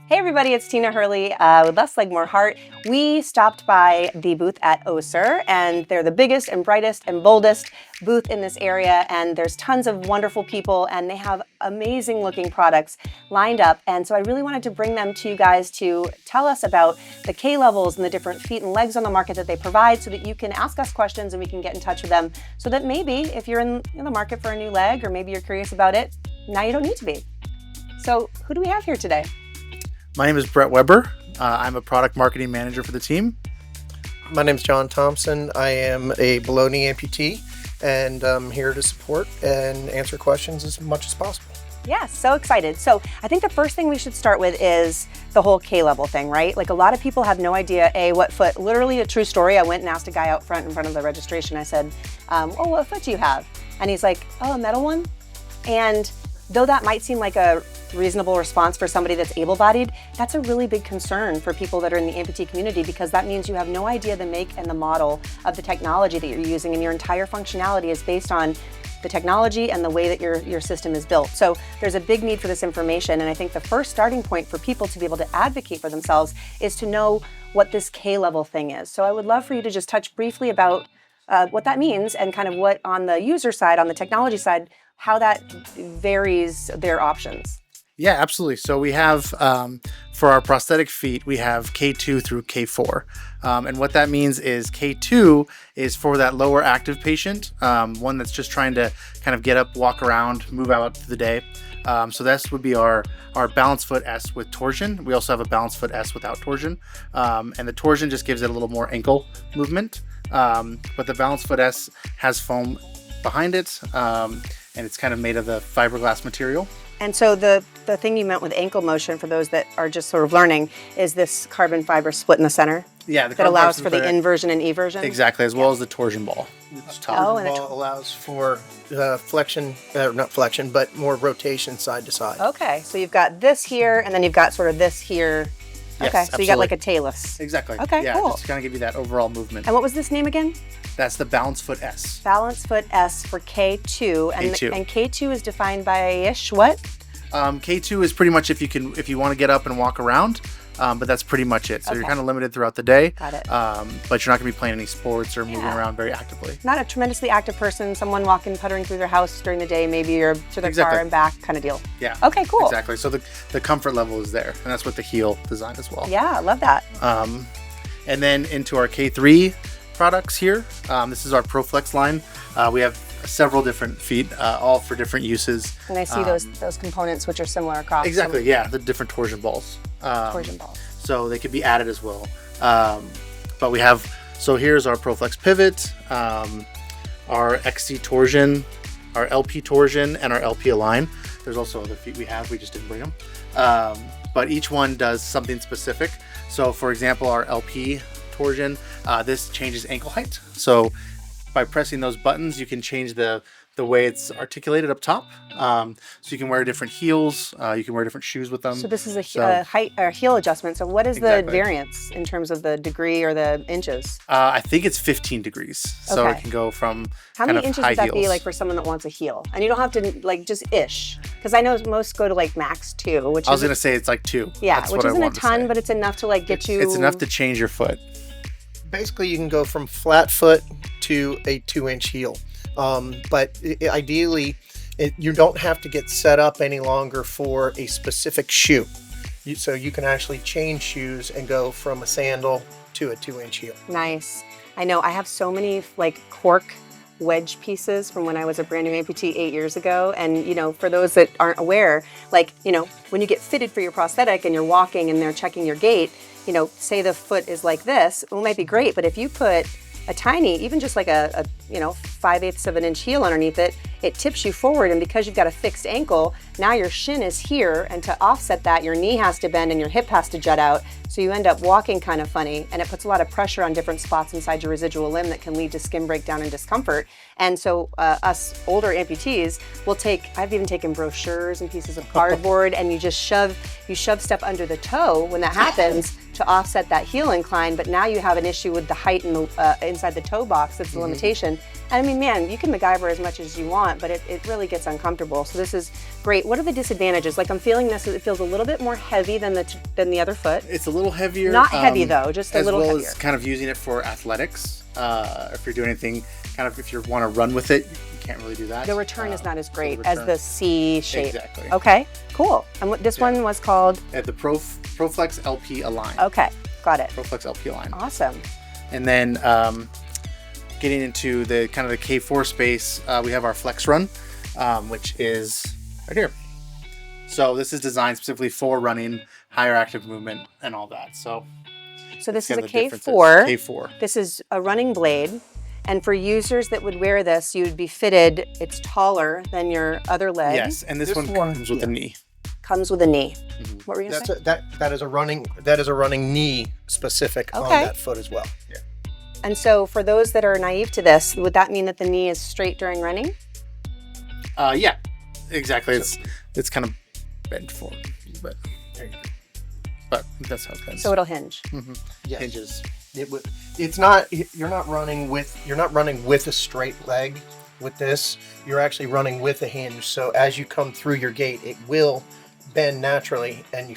Hey everybody, it's Tina Hurley with Less Leg, More Heart. We stopped by the booth at Össur, and they're the biggest and brightest and boldest booth in this area, and there's tons of wonderful people, and they have amazing looking products lined up. And so I really wanted to bring them to you guys to tell us about the K levels and the different feet and legs on the market that they provide, so that you can ask us questions and we can get in touch with them, so that maybe if you're in the market for a new leg, or maybe you're curious about it, now you don't need to be. So who do we have here today? My name is Brett Weber. I'm a product marketing manager for the team. My name is John Thompson. I am a below knee amputee, and I'm here to support and answer questions as much as possible. Yeah, so excited. So I think the first thing we should start with is the whole K-level thing, right? Like, a lot of people have no idea, what foot. Literally a true story. I went and asked a guy out front in front of the registration. I said, oh, what foot do you have? And he's like, oh, a metal one? And though that might seem like a reasonable response for somebody that's able-bodied, that's a really big concern for people that are in the amputee community, because that means you have no idea the make and the model of the technology that you're using, and your entire functionality is based on the technology and the way that your system is built. So there's a big need for this information, and I think the first starting point for people to be able to advocate for themselves is to know what this K-level thing is. So I would love for you to just touch briefly about what that means, and kind of what, on the user side, on the technology side, how that varies their options. Yeah, absolutely. So we have, for our prosthetic feet, we have K2 through K4. And what that means is K2 is for that lower active patient, one that's just trying to kind of get up, walk around, move out through the day. So this would be our balance foot S with torsion. We also have a balance foot S without torsion. And the torsion just gives it a little more ankle movement. But the balance foot S has foam behind it, and it's kind of made of the fiberglass material. And so the thing you meant with ankle motion, for those that are just sort of learning, is this carbon fiber split in the center? Yeah, that allows for the inversion and eversion? Exactly, as well as the torsion ball. The torsion ball allows for flexion, not flexion, but more rotation side to side. Okay, so you've got this here, and then you've got sort of this here. Yes, okay, so absolutely. you got like a talus. Exactly. Okay, yeah, cool. Just to kind of give you that overall movement. And what was this name again? That's the balance foot S. Balance foot S for K2. And K2. And K2 is defined by what? K2 is pretty much if you want to get up and walk around, but that's pretty much it. So Okay. you're kind of limited throughout the day. Got it. But you're not going to be playing any sports or moving around very actively. Not a tremendously active person, someone walking, puttering through their house during the day, maybe, or to their car and back kind of deal. Yeah. Okay, cool. Exactly. So the comfort level is there, and that's with the heel design as well. Yeah, I love that. And then into our K3 products here, this is our Prolex line. We have several different feet, all for different uses. And I see those components which are similar across. Exactly, yeah, the different torsion balls. Torsion balls. So they could be added as well. But we have, so here's our Prolex pivot, our XC torsion, our LP torsion, and our LP align. There's also other feet we have, we just didn't bring them. But each one does something specific. So for example, our LP torsion, this changes ankle height. So by pressing those buttons, you can change the way it's articulated up top. So you can wear different heels, you can wear different shoes with them. So this is a height or heel adjustment. So what is the variance in terms of the degree or the inches? I think it's 15 degrees. So it can go from How many inches would that be, like, for someone that wants a heel? And you don't have to, like, just ish. Because I know most go to like max 2, which I was going to say it's like 2. Yeah, That's which what isn't I a ton, but it's enough to like get you. It's enough to change your foot. Basically, you can go from flat foot to a 2-inch heel. But ideally, you don't have to get set up any longer for a specific shoe. So you can actually change shoes and go from a sandal to a 2-inch heel. Nice. I know I have so many like cork wedge pieces from when I was a brand new amputee 8 years ago. And, you know, for those that aren't aware, like, you know, when you get fitted for your prosthetic and you're walking and they're checking your gait, you know, say the foot is like this, it might be great, but if you put a tiny, even just like a 5/8 of an inch heel underneath it, it tips you forward, and because you've got a fixed ankle, now your shin is here, and to offset that, your knee has to bend and your hip has to jut out, so you end up walking kind of funny, and it puts a lot of pressure on different spots inside your residual limb that can lead to skin breakdown and discomfort. And so us older amputees will I've even taken brochures and pieces of cardboard, and you just shove stuff under the toe when that happens to offset that heel incline, but now you have an issue with the height in the, inside the toe box. That's the limitation. I mean, man, you can MacGyver as much as you want, but it really gets uncomfortable. So this is great. What are the disadvantages? Like I'm feeling this, it feels a little bit more heavy than the other foot. It's a little heavier. Not heavy though, just a little heavier. As well as kind of using it for athletics. If you're doing anything, kind of if you want to run with it, you can't really do that. The return is not as great so as the C shape. Exactly. Okay, cool. And this one was called? The Prolex LP Align. Okay, got it. Prolex LP Align. Awesome. And then getting into the kind of the K4 space, we have our Flex Run, which is right here. So this is designed specifically for running, higher active movement, and all that. So this is a K4. K4. This is a running blade. And for users that would wear this, you would be fitted, it's taller than your other leg. Yes, and this one comes with a knee. Comes with a knee. Mm-hmm. What were you going to say? That is a running knee specific on that foot as well. Yeah. And so for those that are naive to this, would that mean that the knee is straight during running? Yeah, exactly. It's kind of bent forward, but that's how it bends. So it'll hinge. Mm-hmm. Yes. Hinges. It's not. You're not running with a straight leg. With this, you're actually running with a hinge. So as you come through your gait, it will bend naturally, and you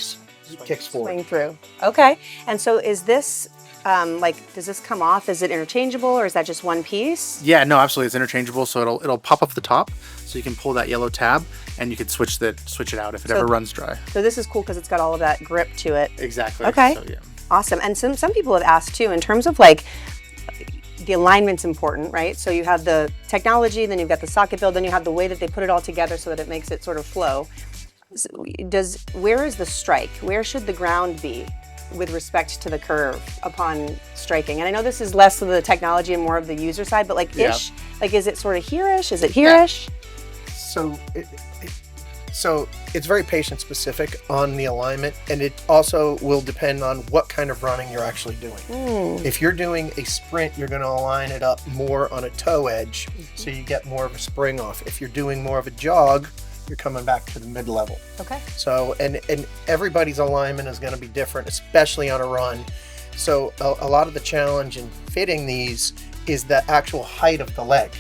kicks forward. Swing through. Okay. And so is this does this come off? Is it interchangeable, or is that just one piece? Yeah, no, absolutely. It's interchangeable, so it'll pop up the top, so you can pull that yellow tab, and you can switch it out if it ever runs dry. So this is cool because it's got all of that grip to it. Exactly. Okay. So, yeah. Awesome. And some people have asked too, in terms of like the alignment's important, right? So you have the technology, then you've got the socket build, then you have the way that they put it all together so that it makes it sort of flow. So where is the strike? Where should the ground be with respect to the curve upon striking? And I know this is less of the technology and more of the user side, but like ish, like is it sort of here-ish? Is it here-ish? Yeah. So it's very patient specific on the alignment, and it also will depend on what kind of running you're actually doing. If you're doing a sprint, you're going to align it up more on a toe edge, so you get more of a spring off. If you're doing more of a jog, you're coming back to the mid-level. Okay. So, and everybody's alignment is going to be different, especially on a run. So a lot of the challenge in fitting these is the actual height of the leg,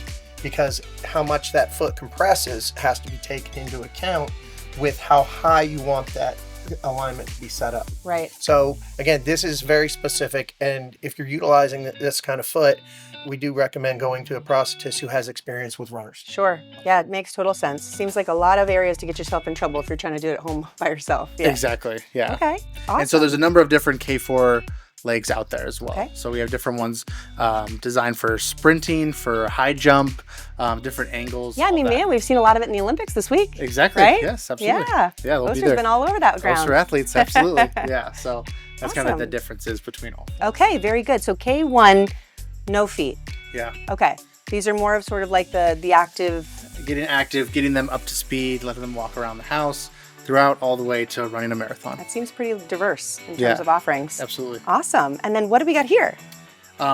because how much that foot compresses has to be taken into account with how high you want that alignment to be set up. Right. So again, this is very specific, and if you're utilizing this kind of foot, we do recommend going to a prosthetist who has experience with runners. Sure. Yeah, it makes total sense. Seems like a lot of areas to get yourself in trouble if you're trying to do it at home by yourself. Yeah. Exactly. Yeah. Okay. Awesome. And so there's a number of different K4 legs out there as well. Okay. So we have different ones designed for sprinting, for high jump, different angles. Yeah, I mean, man, we've seen a lot of it in the Olympics this week. Exactly. Right? Yes, absolutely. Yeah. Yeah, they'll be Ossur's there. been all over that ground. Ossur athletes, absolutely. Yeah. So that's kind of Awesome. the differences between all. Okay, very good. So K1, no feet. Yeah. Okay. These are more of sort of like the active. Getting active, getting them up to speed, letting them walk around the house, throughout all the way to running a marathon. That seems pretty diverse in terms of offerings. Absolutely. Awesome. And then what do we got here?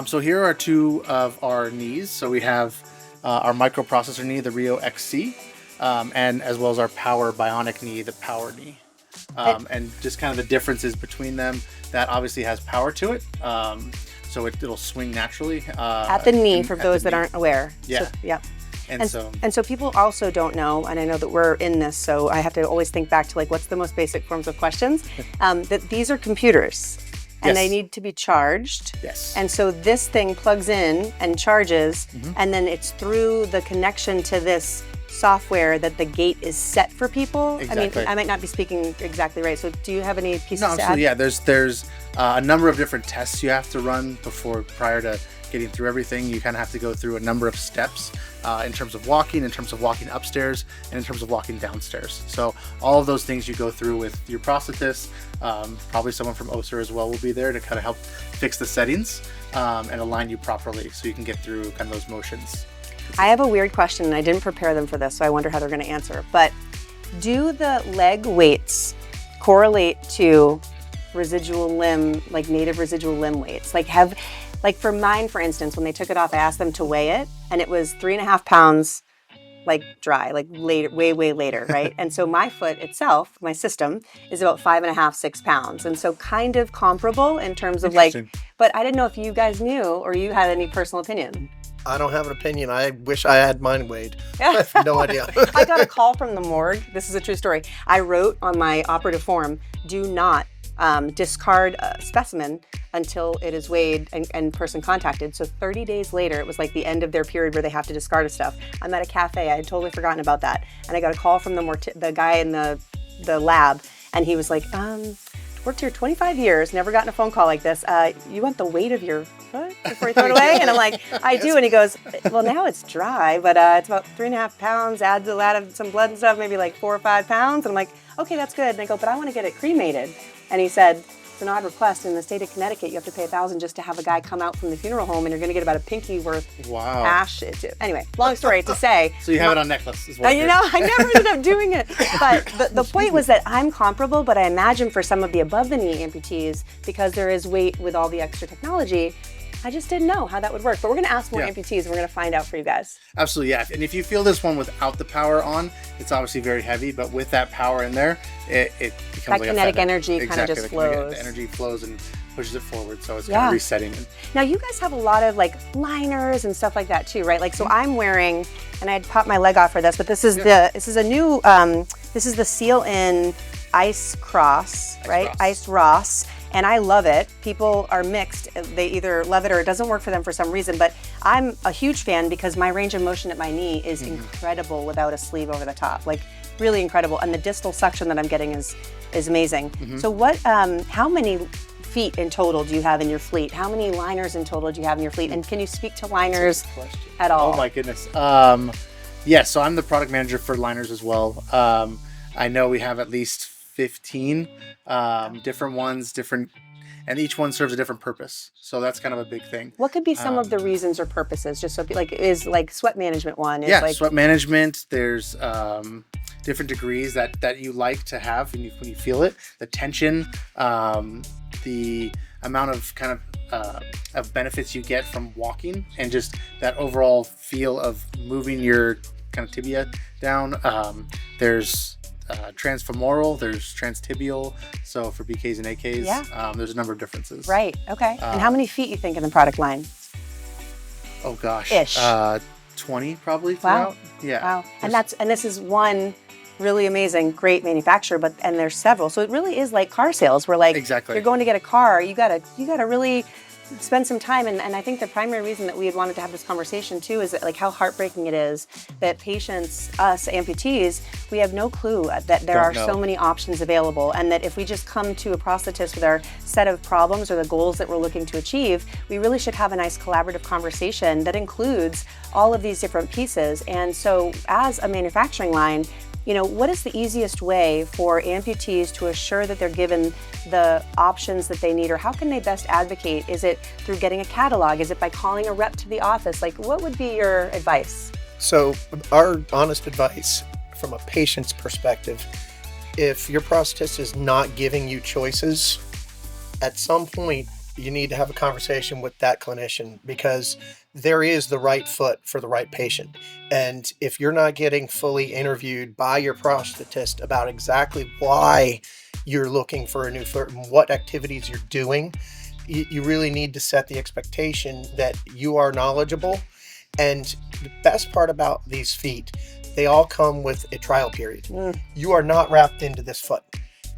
So here are two of our knees. So we have our microprocessor knee, the Rio XC, and as well as our power bionic knee, the power knee. And just kind of the differences between them. That obviously has power to it. So it'll swing naturally. At the knee, for those that aren't aware. Yeah. So, yeah. And so people also don't know, and I know that we're in this, so I have to always think back to like what's the most basic forms of questions. That these are computers, and they need to be charged. Yes. And so this thing plugs in and charges, and then it's through the connection to this software that the gait is set for people. Exactly. I mean, I might not be speaking exactly right. So do you have any pieces No, to absolutely. add? Yeah, there's a number of different tests you have to run prior to getting through everything. You kind of have to go through a number of steps in terms of walking upstairs, and in terms of walking downstairs. So all of those things you go through with your prosthetist. Probably someone from Össur as well will be there to kind of help fix the settings and align you properly so you can get through kind of those motions. I have a weird question, and I didn't prepare them for this, so I wonder how they're going to answer. But do the leg weights correlate to residual limb, like native residual limb weights? Like for mine, for instance, when they took it off, I asked them to weigh it, and it was 3.5 pounds, like dry, like later, way later, right? And so my foot itself, my system, is about 5.5, 6 pounds, and so kind of comparable in terms of like. But I didn't know if you guys knew or you had any personal opinion. I don't have an opinion. I wish I had mine weighed. Yeah. I have no idea. I got a call from the morgue. This is a true story. I wrote on my operative form, do not discard a specimen until it is weighed and person contacted. So 30 days later, it was like the end of their period where they have to discard stuff. I'm at a cafe. I had totally forgotten about that. And I got a call from the guy in the lab, and he was like, worked here 25 years, never gotten a phone call like this. You want the weight of your foot before you throw it away? And I'm like, I do. And he goes, well, now it's dry, but it's about 3.5 pounds, add a lot of some blood and stuff, maybe like 4 or 5 pounds. And I'm like, okay, that's good. And I go, but I want to get it cremated. And he said, it's an odd request. In the state of Connecticut, you have to pay $1,000 just to have a guy come out from the funeral home, and you're going to get about a pinky worth ash. Anyway, long story to say. So you have it on necklace as well. You know, I never ended up doing it. But the point was that I'm comparable, but I imagine for some of the above the knee amputees, because there is weight with all the extra technology, I just didn't know how that would work. But we're going to ask more amputees, and we're going to find out for you guys. Absolutely, yeah. And if you feel this one without the power on, it's obviously very heavy, but with that power in there, it becomes that like kinetic a energy kind of just flows. The energy flows and pushes it forward, so it's kind of resetting. Now you guys have a lot of like liners and stuff like that too, right? Like, so I'm wearing, and I had popped my leg off for this, but this is a new this is the Seal In Ice Cross, right? Ice Ross. And I love it. People are mixed. They either love it or it doesn't work for them for some reason. But I'm a huge fan because my range of motion at my knee is incredible without a sleeve over the top. Like, really incredible. And the distal suction that I'm getting is amazing. So what? How many feet in total do you have in your fleet? How many liners in total do you have in your fleet? And can you speak to liners at all? Oh my goodness. So I'm the product manager for liners as well. I know we have at least 15 different ones, and each one serves a different purpose. So that's kind of a big thing. What could be some of the reasons or purposes? Just so like, is like sweat management one? Is like sweat management. There's different degrees that you like to have when you feel it. The tension, the amount of kind of benefits you get from walking, and just that overall feel of moving your kind of tibia down. There's transfemoral, there's transtibial, so for BKs and AKs, there's a number of differences. Right, okay. And how many feet you think in the product line? Oh gosh. Ish. 20 probably throughout. Wow. Yeah. Wow. And this is one really amazing, great manufacturer, and there's several. So it really is like car sales, where like you're going to get a car, you gotta really spend some time, and I think the primary reason that we had wanted to have this conversation too is that like how heartbreaking it is that patients, us amputees, we have no clue that there are so many options available, and that if we just come to a prosthetist with our set of problems or the goals that we're looking to achieve, we really should have a nice collaborative conversation that includes all of these different pieces. And so as a manufacturing line, you know, what is the easiest way for amputees to assure that they're given the options that they need, or how can they best advocate? Is it through getting a catalog? Is it by calling a rep to the office? Like, what would be your advice? So our honest advice from a patient's perspective, if your prosthetist is not giving you choices, at some point you need to have a conversation with that clinician, because there is the right foot for the right patient. And if you're not getting fully interviewed by your prosthetist about exactly why you're looking for a new foot and what activities you're doing, you really need to set the expectation that you are knowledgeable. And the best part about these feet, they all come with a trial period. You are not wrapped into this foot.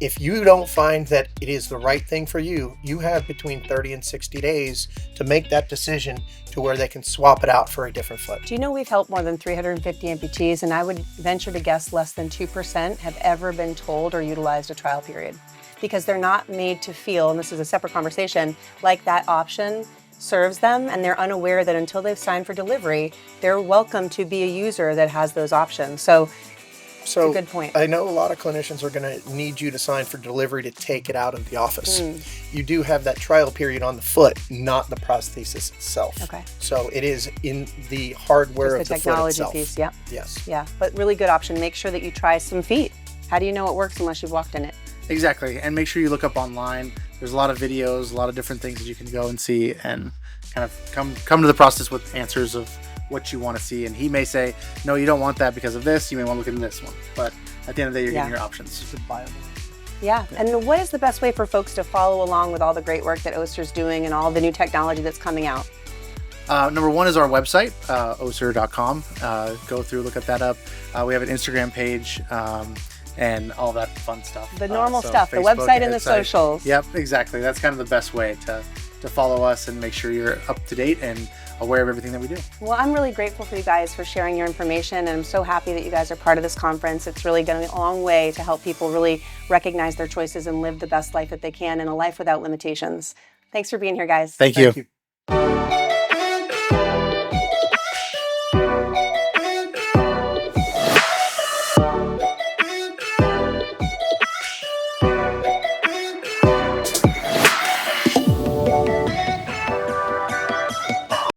If you don't find that it is the right thing for you, you have between 30 and 60 days to make that decision to where they can swap it out for a different foot. Do you know we've helped more than 350 amputees, and I would venture to guess less than 2% have ever been told or utilized a trial period, because they're not made to feel, and this is a separate conversation, like that option serves them, and they're unaware that until they've signed for delivery, they're welcome to be a user that has those options. So that's a good point. I know a lot of clinicians are going to need you to sign for delivery to take it out of the office. You do have that trial period on the foot, not the prosthesis itself. Okay. So it is in the hardware of the foot itself. Piece, yeah. Yes. Yeah, but really good option. Make sure that you try some feet. How do you know it works unless you've walked in it? Exactly, and make sure you look up online. There's a lot of videos, a lot of different things that you can go and see, and kind of come to the prosthetist with answers of what you want to see. And he may say, no, you don't want that because of this. You may want to look into this one. But at the end of the day, you're getting your options. Yeah, and what is the best way for folks to follow along with all the great work that Össur's doing and all the new technology that's coming out? Number one is our website, ossur.com. Go through, look at that up. We have an Instagram page and all that fun stuff. The normal so stuff, the Facebook, website and the website. socials. Yep, exactly. That's kind of the best way to follow us and make sure you're up to date and aware of everything that we do. Well, I'm really grateful for you guys for sharing your information, and I'm so happy that you guys are part of this conference. It's really going a long way to help people really recognize their choices and live the best life that they can in a life without limitations. Thanks for being here, guys. Thank you.